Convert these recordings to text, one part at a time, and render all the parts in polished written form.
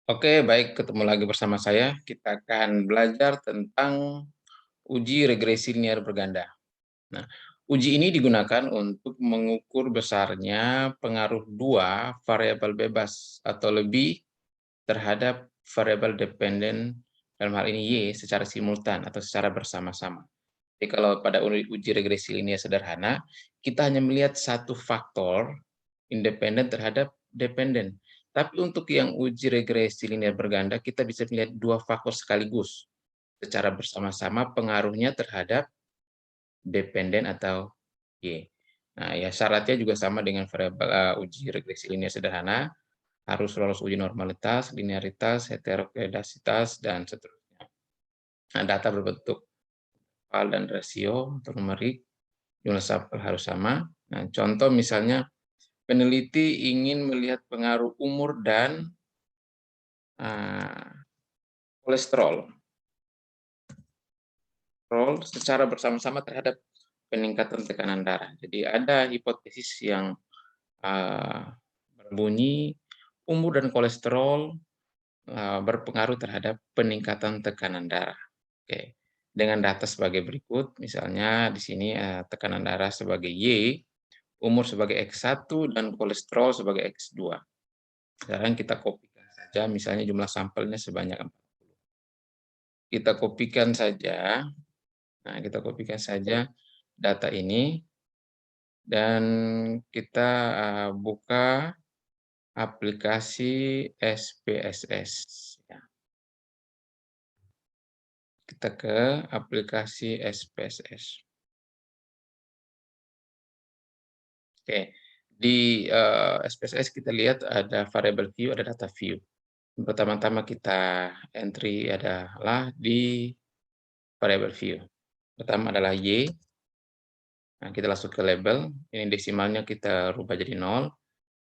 Oke, baik, ketemu lagi bersama saya. Kita akan belajar tentang uji regresi linear berganda. Nah, uji ini digunakan untuk mengukur besarnya pengaruh dua variabel bebas atau lebih terhadap variabel dependen, dalam hal ini Y, secara simultan atau secara bersama-sama. Jadi kalau pada uji regresi linear sederhana, kita hanya melihat satu faktor independen terhadap dependen. Tapi untuk yang uji regresi linear berganda, kita bisa melihat dua faktor sekaligus secara bersama-sama pengaruhnya terhadap dependen atau Y. Nah, ya syaratnya juga sama dengan variabel uji regresi linear sederhana, harus lolos uji normalitas, linearitas, heterokedasitas, dan seterusnya. Nah, data berbentuk file dan rasio atau numerik, jumlah sampel harus sama. Nah, contoh misalnya peneliti ingin melihat pengaruh umur dan kolesterol secara bersama-sama terhadap peningkatan tekanan darah. Jadi ada hipotesis yang berbunyi umur dan kolesterol berpengaruh terhadap peningkatan tekanan darah. Oke, dengan data sebagai berikut, misalnya di sini tekanan darah sebagai Y, umur sebagai X1, dan kolesterol sebagai X2. Sekarang kita kopikan saja, misalnya jumlah sampelnya sebanyak 40. Kita kopikan saja data ini, dan kita buka aplikasi SPSS. Ya. Kita ke aplikasi SPSS. Oke, di SPSS kita lihat ada variable view, ada data view. Pertama-tama kita entry adalah di variable view. Pertama adalah Y. Nah, kita langsung ke label. Ini desimalnya kita rubah jadi 0.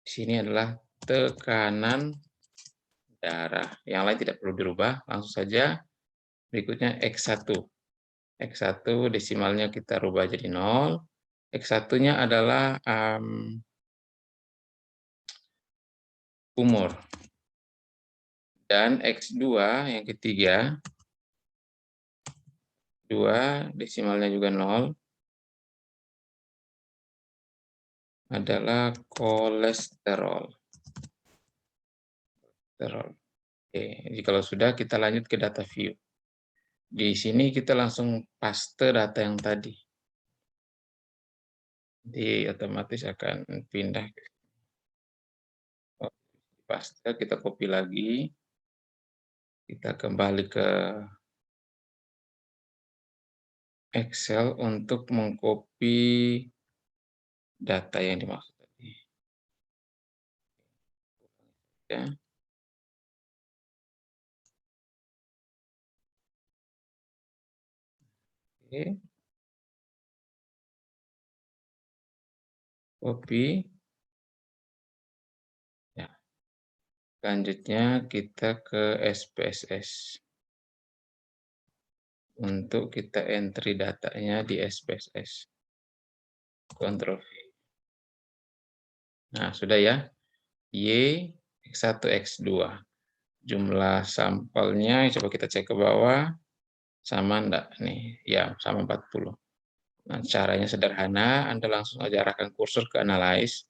Di sini adalah tekanan darah. Yang lain tidak perlu dirubah, langsung saja. Berikutnya X1. X1 desimalnya kita rubah jadi 0. X1-nya adalah umur. Dan X2 yang ketiga, 2 desimalnya juga 0, adalah kolesterol. Oke, jadi kalau sudah kita lanjut ke data view. Di sini kita langsung paste data yang tadi. Jadi otomatis akan pindah ke paste, kita copy lagi. Kita kembali ke Excel untuk mengcopy data yang dimaksud tadi. Ya. Oke. Copy. Ya. Selanjutnya kita ke SPSS. Untuk kita entry datanya di SPSS. Ctrl V. Nah, sudah ya. Y, X1, X2. Jumlah sampelnya, coba kita cek ke bawah. Sama enggak nih? Ya, sama 40. Nah, caranya sederhana. Anda langsung aja arahkan kursor ke Analyze.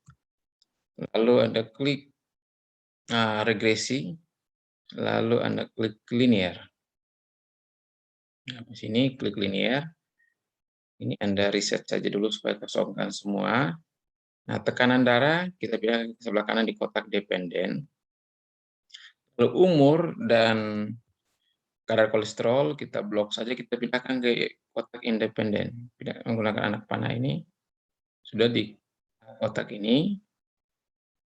Lalu Anda klik regresi. Lalu Anda klik linear. Nah, di sini klik linear. Ini Anda reset saja dulu supaya kosongkan semua. Nah, tekanan darah kita pilih sebelah kanan di kotak dependen. Lalu umur dan kadar kolesterol kita blok saja, kita pindahkan ke kotak independen. Menggunakan anak panah ini, sudah di kotak ini.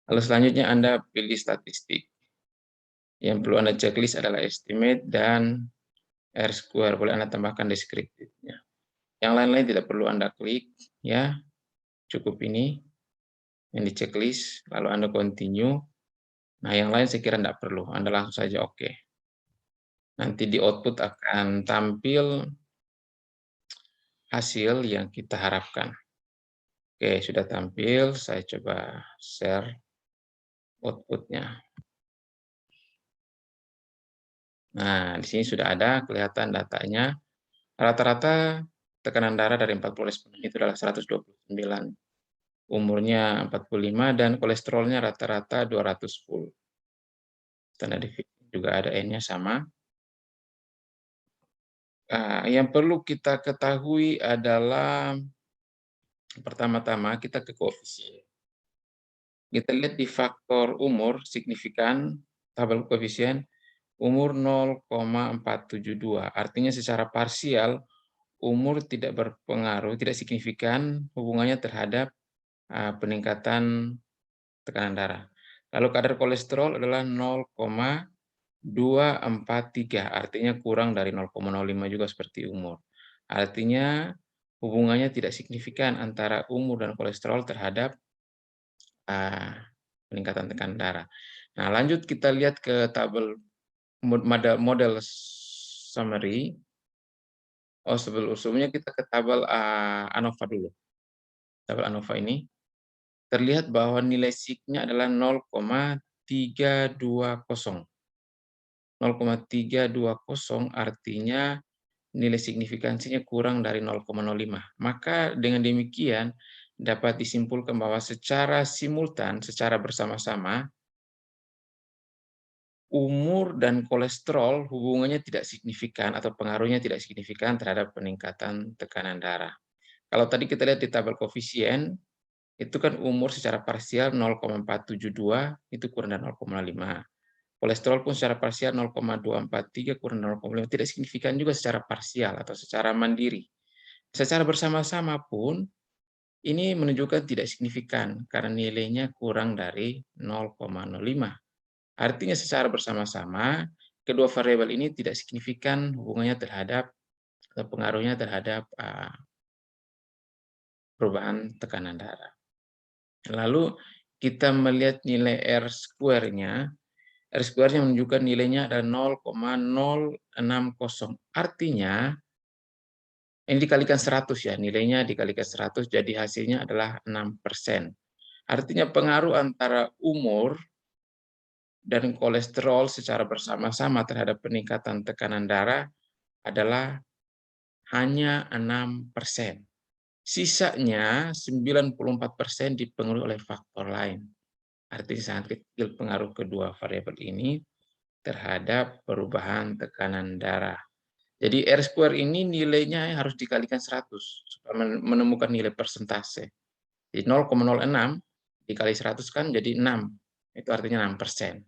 Lalu selanjutnya Anda pilih statistik. Yang perlu Anda checklist adalah estimate dan R-square. Boleh Anda tambahkan deskriptifnya. Yang lain-lain tidak perlu Anda klik, ya. Cukup ini yang di checklist, lalu Anda continue. Nah, yang lain saya kira tidak perlu, Anda langsung saja oke. Nanti di output akan tampil hasil yang kita harapkan. Oke, sudah tampil, saya coba share outputnya. Nah, di sini sudah ada kelihatan datanya. Rata-rata tekanan darah dari 40 responden itu adalah 129, umurnya 45, dan kolesterolnya rata-rata 210. Tanda deviasi juga ada N-nya sama. Yang perlu kita ketahui adalah pertama-tama kita ke koefisien. Kita lihat di faktor umur signifikan, tabel koefisien, umur 0,472. Artinya secara parsial, umur tidak berpengaruh, tidak signifikan hubungannya terhadap peningkatan tekanan darah. Lalu kadar kolesterol adalah 0,243, artinya kurang dari 0,05 juga seperti umur. Artinya hubungannya tidak signifikan antara umur dan kolesterol terhadap peningkatan tekanan darah. Nah, lanjut kita lihat ke tabel model summary. Sebelumnya kita ke tabel ANOVA dulu. Tabel ANOVA ini terlihat bahwa nilai sigma adalah 0,320. 0,320 artinya nilai signifikansinya kurang dari 0,05. Maka dengan demikian dapat disimpulkan bahwa secara simultan, secara bersama-sama, umur dan kolesterol hubungannya tidak signifikan atau pengaruhnya tidak signifikan terhadap peningkatan tekanan darah. Kalau tadi kita lihat di tabel koefisien, itu kan umur secara parsial 0,472 itu kurang dari 0,5. Kolesterol pun secara parsial 0,243 kurang dari 0,5, tidak signifikan juga secara parsial atau secara mandiri. Secara bersama-sama pun ini menunjukkan tidak signifikan karena nilainya kurang dari 0,05. Artinya secara bersama-sama kedua variabel ini tidak signifikan hubungannya terhadap atau pengaruhnya terhadap perubahan tekanan darah. Lalu kita melihat nilai R-square-nya. R-square-nya menunjukkan nilainya ada 0,060. Artinya ini dikalikan 100 ya, nilainya dikalikan 100 jadi hasilnya adalah 6%. Artinya pengaruh antara umur dan kolesterol secara bersama-sama terhadap peningkatan tekanan darah adalah hanya 6%. Sisanya 94% dipengaruhi oleh faktor lain. Artinya sangat kecil pengaruh kedua variabel ini terhadap perubahan tekanan darah. Jadi R-square ini nilainya harus dikalikan 100 supaya menemukan nilai persentase. Jadi 0,06 dikali 100 kan jadi 6. Itu artinya 6%.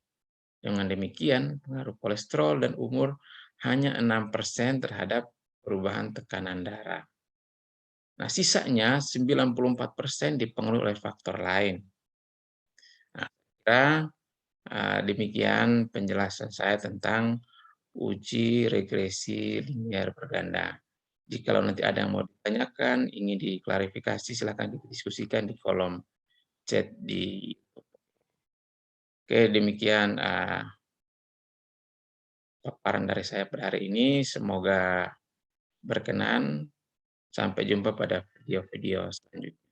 Dengan demikian, pengaruh kolesterol dan umur hanya 6% terhadap perubahan tekanan darah. Nah, sisanya 94% dipengaruhi oleh faktor lain. Nah, kira demikian penjelasan saya tentang uji regresi linier berganda. Jikalau nanti ada yang mau ditanyakan, ingin diklarifikasi, silakan didiskusikan di kolom chat di YouTube. Oke, demikian paparan dari saya pada hari ini. Semoga berkenan. Sampai jumpa pada video-video selanjutnya.